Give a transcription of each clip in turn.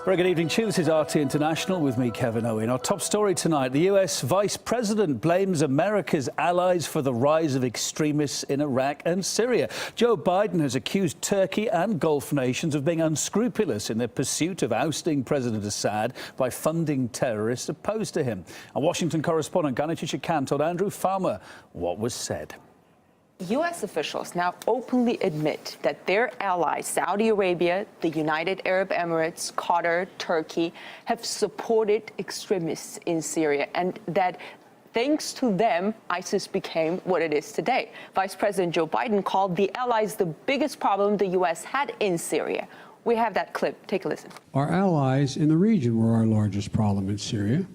Very good evening to you. This is RT International with me, Kevin Owen. Our top story tonight, the US Vice President blames America's allies for the rise of extremists in Iraq and Syria. Joe Biden has accused Turkey and Gulf nations of being unscrupulous in their pursuit of ousting President Assad by funding terrorists opposed to him. Our Washington correspondent, Ganesh Khan, told Andrew Farmer what was said. U.S. officials now openly admit that their allies, Saudi Arabia, the United Arab Emirates, Qatar, Turkey, have supported extremists in Syria, and that thanks to them, ISIS became what it is today. Vice President Joe Biden called the allies the biggest problem the U.S. had in Syria. We have that clip. Take a listen. Our allies in the region were our largest problem in Syria.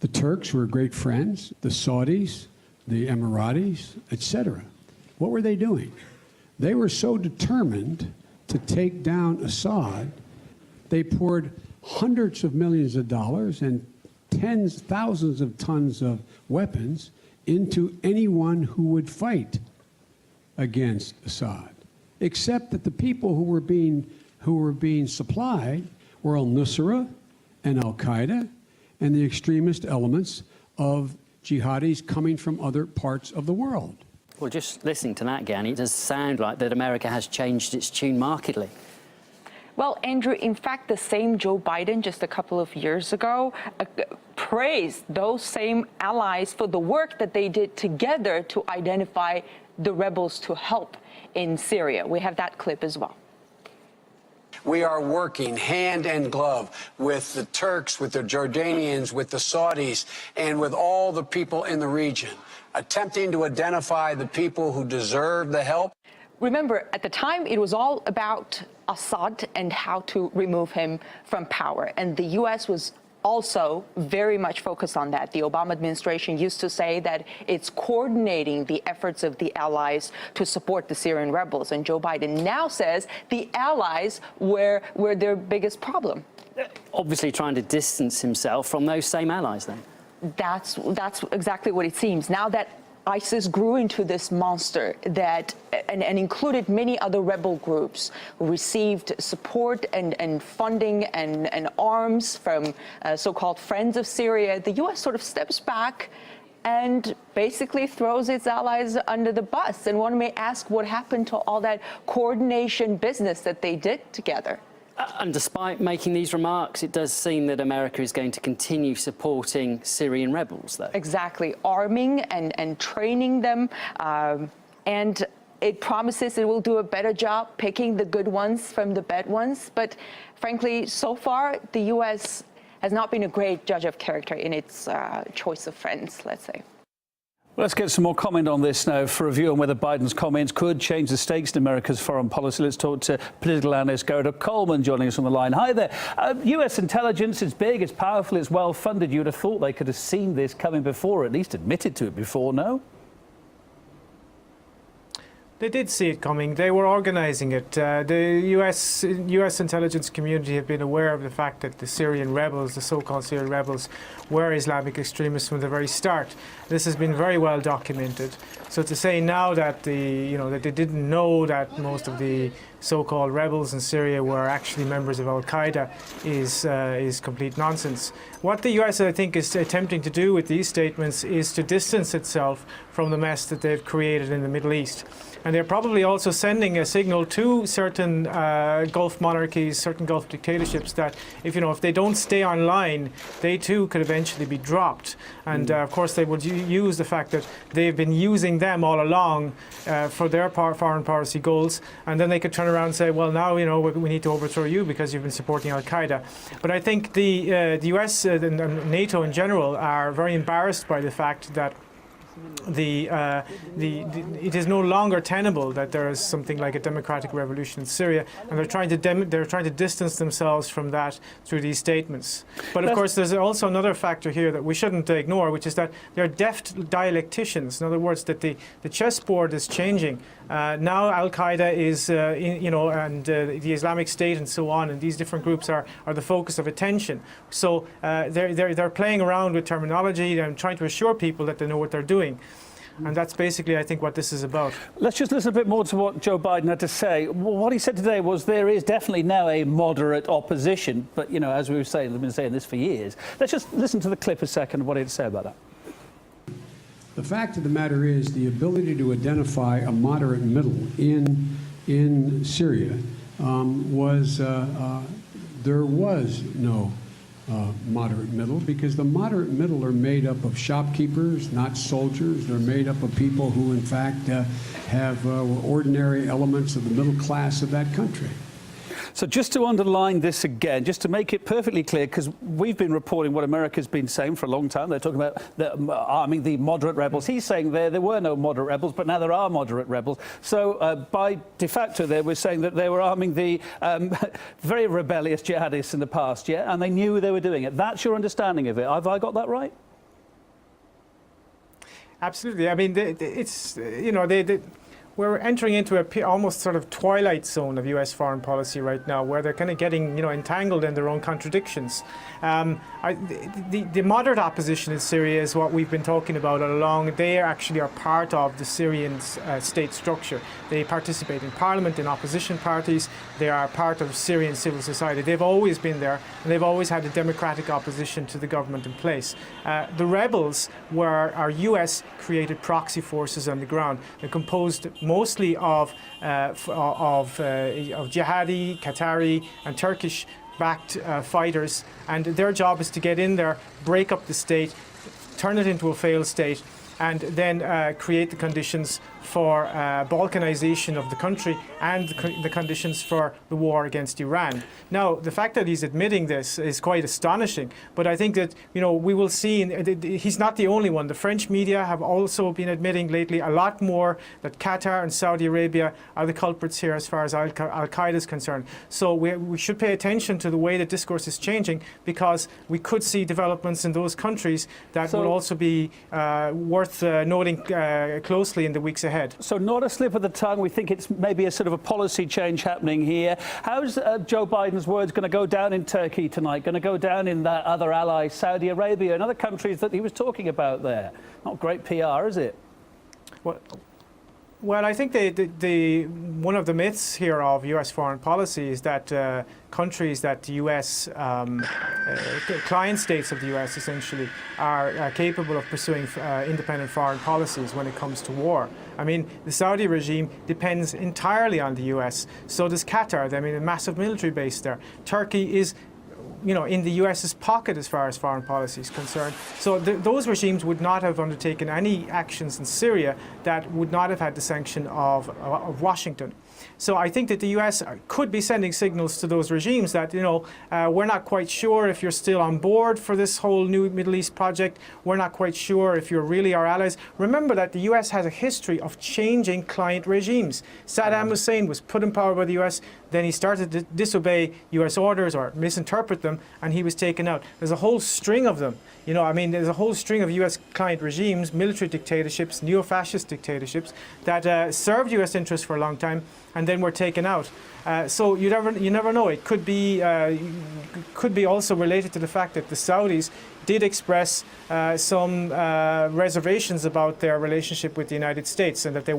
The Turks were great friends, the Saudis, the Emiratis, etc. What were they doing? They were so determined to take down Assad, they poured hundreds of millions of dollars and thousands of tons of weapons into anyone who would fight against Assad, except that the people who were being supplied were al-Nusra and al-Qaeda and the extremist elements of jihadis coming from other parts of the world. Well, just listening to that, Gani, it does sound like that America has changed its tune markedly. Well, Andrew, in fact, the same Joe Biden just a couple of years ago praised those same allies for the work that they did together to identify the rebels to help in Syria. We have that clip as well. We are working hand in glove with the Turks, with the Jordanians, with the Saudis, and with all the people in the region, attempting to identify the people who deserve the help. Remember, at the time, it was all about Assad and how to remove him from power. And the U.S. was also very much focused on that. The Obama administration used to say that it's coordinating the efforts of the allies to support the Syrian rebels. And Joe Biden now says the allies were their biggest problem. Obviously trying to distance himself from those same allies, then. That's exactly what it seems. Now that ISIS grew into this monster that and included many other rebel groups who received support and funding and arms from so-called friends of Syria, the U.S. sort of steps back and basically throws its allies under the bus. And one may ask what happened to all that coordination business that they did together. And despite making these remarks, it does seem that America is going to continue supporting Syrian rebels, though. Exactly, arming and training them, and it promises it will do a better job picking the good ones from the bad ones. But frankly, so far, the U.S. has not been a great judge of character in its choice of friends, let's say. Well, let's get some more comment on this now. For a view on whether Biden's comments could change the stakes in America's foreign policy, let's talk to political analyst Gerda Coleman joining us on the line. Hi there. US intelligence is big, it's powerful, it's well funded. You would have thought they could have seen this coming before, or at least admitted to it before, no? They did see it coming. They were organizing it. The US intelligence community have been aware of the fact that the Syrian rebels, the so-called Syrian rebels, were Islamic extremists from the very start. This has been very well documented. So to say now that that they didn't know that most of the so-called rebels in Syria were actually members of al-Qaeda is complete nonsense. What the US, I think, is attempting to do with these statements is to distance itself from the mess that they've created in the Middle East. And they're probably also sending a signal to certain Gulf monarchies, certain Gulf dictatorships that if they don't stay online, they too could eventually be dropped. And of course, they would use the fact that they've been using them all along for their foreign policy goals, and then they could turn around and say, well, now we need to overthrow you because you've been supporting Al-Qaeda. But I think the US and NATO in general are very embarrassed by the fact that it is no longer tenable that there is something like a democratic revolution in Syria, and they're trying to distance themselves from that through these statements. But of course, there's also another factor here that we shouldn't ignore, which is that they're deft dialecticians. In other words, that the chessboard is changing. Now Al-Qaeda is, and the Islamic State and so on, and these different groups are the focus of attention. So they're playing around with terminology and trying to assure people that they know what they're doing. And that's basically, I think, what this is about. Let's just listen a bit more to what Joe Biden had to say. What he said today was there is definitely now a moderate opposition, but, you know, as we were saying, they've been saying this for years. Let's just listen to the clip a second of what he had to say about that. The fact of the matter is the ability to identify a moderate middle in Syria there was no moderate middle, because the moderate middle are made up of shopkeepers, not soldiers. They're made up of people who, in fact, have ordinary elements of the middle class of that country. So just to underline this again, just to make it perfectly clear, because we've been reporting what America's been saying for a long time. They're talking about arming the moderate rebels. He's saying there were no moderate rebels, but now there are moderate rebels. So by de facto there, we're saying that they were arming the very rebellious jihadists in the past, yeah? And they knew they were doing it. That's your understanding of it. Have I got that right? Absolutely. I mean, it's, you know, we're entering into a almost sort of twilight zone of U.S. foreign policy right now, where they're kind of getting, you know, entangled in their own contradictions. The moderate opposition in Syria is what we've been talking about all along. They actually are part of the Syrian state structure. They participate in parliament, in opposition parties. They are part of Syrian civil society. They've always been there, and they've always had a democratic opposition to the government in place. The rebels are U.S.-created proxy forces on the ground. They're composed mostly of jihadi, Qatari, and Turkish-backed fighters, and their job is to get in there, break up the state, turn it into a failed state, and then create the conditions for balkanization of the country and the conditions for the war against Iran. Now, the fact that he's admitting this is quite astonishing, but I think that, you know, we will see, he's not the only one. The French media have also been admitting lately a lot more that Qatar and Saudi Arabia are the culprits here as far as Al-Qaeda is concerned. So we should pay attention to the way the discourse is changing, because we could see developments in those countries that will also be worth noting closely in the weeks ahead. So not a slip of the tongue. We think it's maybe a sort of a policy change happening here. How's Joe Biden's words going to go down in Turkey tonight, going to go down in that other ally, Saudi Arabia, and other countries that he was talking about there? Not great PR, is it? Well, I think one of the myths here of U.S. foreign policy is that countries that the U.S. client states of the U.S. essentially are capable of pursuing independent foreign policies when it comes to war. I mean, the Saudi regime depends entirely on the U.S. So does Qatar. I mean, a massive military base there. Turkey is, you know, in the US's pocket as far as foreign policy is concerned. So those regimes would not have undertaken any actions in Syria that would not have had the sanction of Washington. So I think that the US could be sending signals to those regimes that, you know, we're not quite sure if you're still on board for this whole new Middle East project. We're not quite sure if you're really our allies. Remember that the US has a history of changing client regimes. Saddam Hussein was put in power by the US, then he started to disobey US orders or misinterpret them, and he was taken out. There's a whole string of them. You know, I mean, there's a whole string of US client regimes, military dictatorships, neo-fascist dictatorships that served US interests for a long time and then were taken out. So you never know. It could be also related to the fact that the Saudis did express some reservations about their relationship with the United States, and that there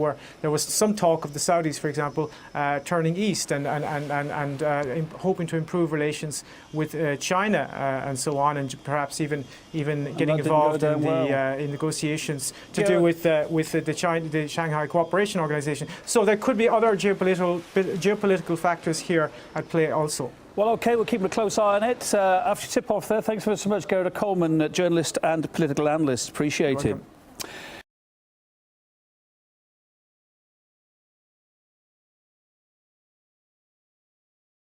was some talk of the Saudis, for example, turning east and hoping to improve relations with China and so on, and perhaps even getting involved in negotiations to do with the Shanghai Cooperation Organization. So there could be other geopolitical factors here at play also. Well, OK, we're keeping a close eye on it. After you tip off there, thanks so much, Gerard Coleman, journalist and political analyst. Appreciate it.